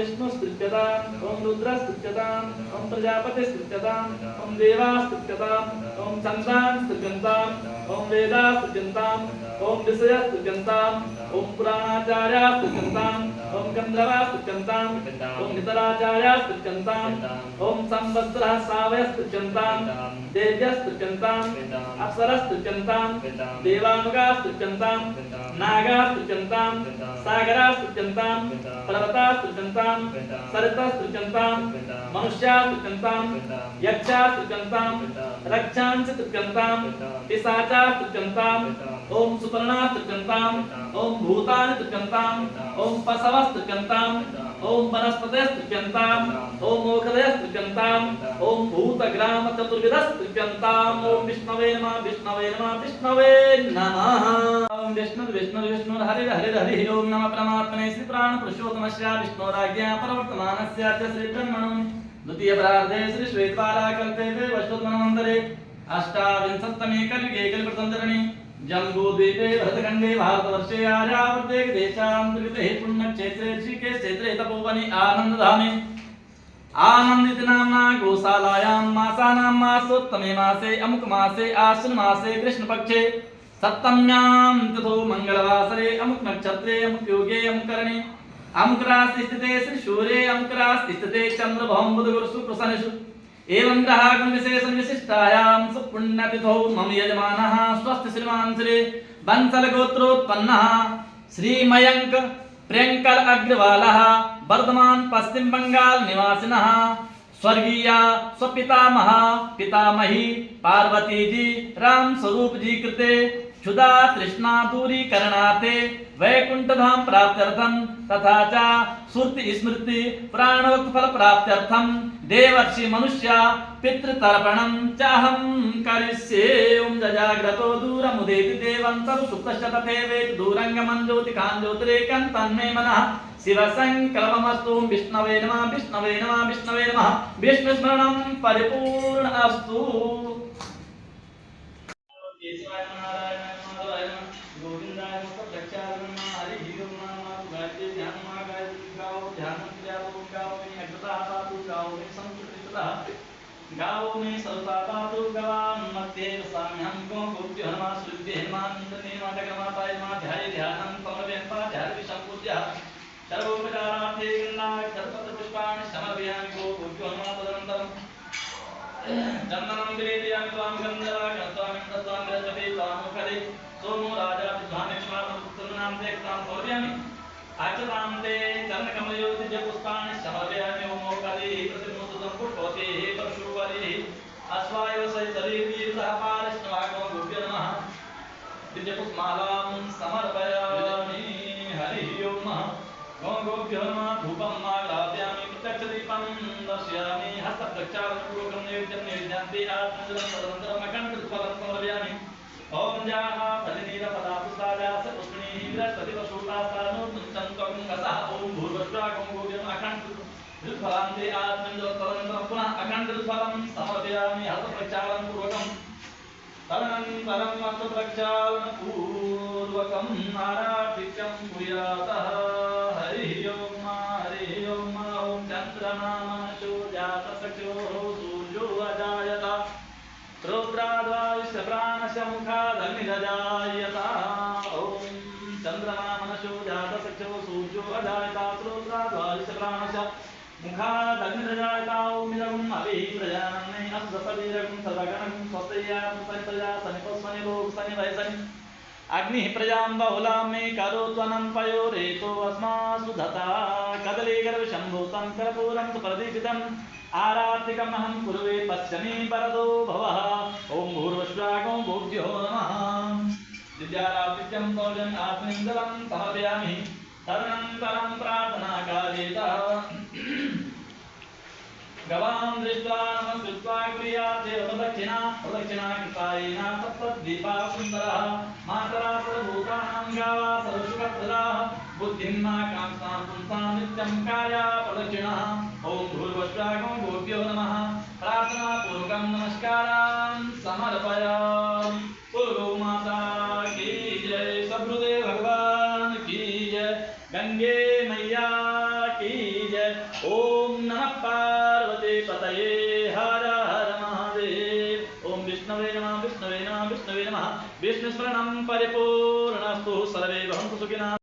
विष्णुस्तुत्यताम् ॐ रुद्रस्तुत्यताम् ॐ प्रजापतिस्तुत्यताम् ॐ देवास्तुत्यताम् ॐ छन्दांस्तुत्यन्ताम् ॐ वेदास्तुत्यन्ताम् ॐ विषयस्तुत्यन्ताम् ॐ पुराणाचार्यास्तुत्यन्ताम् ॐ गन्धर्वास्तुत्यन्ताम् ॐ नितराचार्यास्तुत्यन्ताम् ॐ संवत्सरः सावयस्तुत्यन्ताम् देव्यस्तुत्यन्ताम् अप्सरस्तुत्यन्ताम् देवानुगास्तुत्यन्ताम् नागास्तुत्यन्ताम् सागरास्तुत्यन्ताम् पर्वतास्तुत्यन्ताम् सरितास्तुत्यन्ताम् मनुष्यास्तुत्यन्ताम् यक्षास्तुत्यन्ताम् रक्षांस्तुत्यन्ताम् पिशाचास्तुत्यन्ताम् ॐ सुपर्णास्तुत्यन्ताम् ॐ भूतानिस्तुत्यन्ताम् ॐ पशवस्तुत्यन्ताम् ॐ वनस्पतयस्तुत्यन्ताम् ॐ ओषधयस्तुत्यन्ताम् ॐ भूतग्रामचतुर्विधस्तुत्यन्ताम् ॐ विष्णवे नमः विष्णवे नमः विष्णवे नमः ॐ विष्णुर्हरिर्हरिर्हरिः ॐ नमः परमात्मने श्री प्राणपुरुषोत्तमस्य विष्णोराज्ञा प्रवर्तमानस्य च श्री ब्रह्मणं द्वितीयप्रार्धे श्री श्वेतवाराकल्पे वैश्वमन्वन्तरे अष्टाविंशत्तमे कलियुगे कलिप्रसञ्चरणे जम्बूद्वीपे भरतखण्डे भारतवर्षे आर्यावर्ते देशान्तर्गते पुण्यक्षेत्रे ऋषिकेशक्षेत्रे तपोवने आनन्दधामे आनन्दित नाम्ना गोशालायां मासानां मासोत्तमे मासे अमुक मासे आश्विन मासे कृष्णपक्षे सप्तम्यां तिथौ मंगलवासरे अमुक नक्षत्रे अमुक योगे अमुक करणे अमुक राशि स्थिते श्री सूर्ये अमुक राशि स्थिते चंद्र भौम बुध गुरु शुक्र शनिषु एवं ग्रहागुण विशेषण विशिष्टायां सुपुण्यतिथौ मम यजमानः स्वस्थ श्रीमान् श्री बंसल गोत्रोत्पन्नः श्री मयंक प्रियंकल अग्रवालः वर्धमान पश्चिम बंगाल निवासिनः स्वर्गीया स्वपितामह पितामही पार्वती जी राम स्वरूप जी कृते क्षुधा तृष्णा दूरीकरणार्थे वैकुंठ धाम प्राप्त्यर्थम तथा च सुरति स्मृति प्राणोक्त फल प्राप्त्यर्थम देवर्षि मनुष्य पितृतर्पणं चाहं करिष्ये ओम जजाग्रतो दूरमुदेति देवंतर सुप्तश्च तथैवेति दूरंगमं ज्योतिकां ज्योतिरेकं तन्मे मनः शिवसंकल्पमस्तु विष्णवे नमः विष्णवे नमः विष्णवे नमः विष्णुस्मरणं परिपूर्ण अस्तु केशवाय नारायण माधवाय गोविंदाय प्रत्यक्षाय नमः हरि ओम नमः गायत्री ध्यान नमः गायत्री गाओ ध्यान क्रियाओ गाओ में अग्रता पातु गाओ में संस्कृतिता गाओ में सर्वता पातु गवान मध्ये साम्यं को गोप्य हनुमान सुविद्य हनुमान इंद्रने मातकमाताय नमः ध्याय ध्यानं समर्पयन्ता ध्याय विसंपूज्य सर्वोपचारार्थे गन्धाय सर्वत्र पुष्पाणि समर्पयामि गो गोप्य हनुमान तदनन्तरं चंदनं विलेपयामि त्वां गन्धर्वां त्वां बृहस्पति त्वां मुखदे सोमो राजा विद्वान् लक्ष्मणां देखतां समर्पयामि आचतां ते चरणकमलयोः दिव्यपुष्पाणि समर्पयामि ओम मोकदे प्रतिमुदं पुष्पवते परशुवरे अश्वाय सरिवीरः पारश्वागो गोप्य नमः दिव्यपुष्पमालां समर्पयामि हरि ओम गोभ्यो नमः धूपं आग्रापयामि प्रत्यक्षदीपं दर्शयामि हस्तप्रक्षालनपूर्वकं नैवेद्यं निवेदयामि आत्मजलं तदनन्तरम् अखण्डफलं समर्पयामि ओम जाः फलिनीलफलापुष्पायाः पुष्पिणीः बृहस्पतिवशूलास्तानोत्तञ्चन्त्वं गसः ओम भूर्भुवस्वागं गोभ्यं अखण्डफलान्ते आत्मजलं तदनन्तरं पुनः अखण्डफलं समर्पयामि हस्तप्रक्षालनपूर्वकं तदनन्तरं हस्तप्रक्षालनपूर्वकं आराधिक्यं कुर्यातः हरि ओम ओम चंद्रमा मनसो जातसख्यो सूर्यो अजायत रुद्राद्वायुश्च प्राणस्य मुखादग्निरजायत ओम चंद्रमा मनसो जातसख्यो सूर्यो अजायत रुद्राद्वायुश्च प्राणस्य मुखादग्निरजायत ओम इदं अभिः प्रजानन्नै अस्वसवीरं सर्वगणं स्वस्तया सनितया सनिपस्मनि लोक सनि वैसनि अग्नि प्रजां बहुलां मे करोत्वनं पयोरेतो अस्मासु धता कदलीगर्भशम्भूतं कर्पूरं सुप्रदीपितम् आरात्रिकमहं कुर्वे पश्यमि परदो भवः ॐ भूर्भुवस्वागो गोभ्यो नमः दिव्यारातिथ्यं तौजन् आत्मनिन्दलं समर्पयामि तदनन्तरं प्रार्थनाकालेतः गवां दृष्ट्वा नमस्कृत्वा क्रियाते प्रदक्षिणा कृतायेन सप्तद्वीपा सुन्दरः मातरा सर्वभूतानां गावा सर्वसुखप्रदाः बुद्धिं मा कांसां पुंसां नित्यं कार्या प्रदक्षिणः ॐ भूर्भुवस्वागो गोभ्यो नमः प्रार्थनापूर्वकं नमस्कारान् समर्पयामि गौ माता की जय सद्गुरुदेव भगवान की जय गंगे मैया की जय। ओम नमः पार्वती पतये हर हर महादेव। ओम विष्णवे नमः विष्णवे नमः विष्णवे नमः। विष्णुस्मरणं परिपूर्णस्तु सर्वे भवन्तु सुखिनः।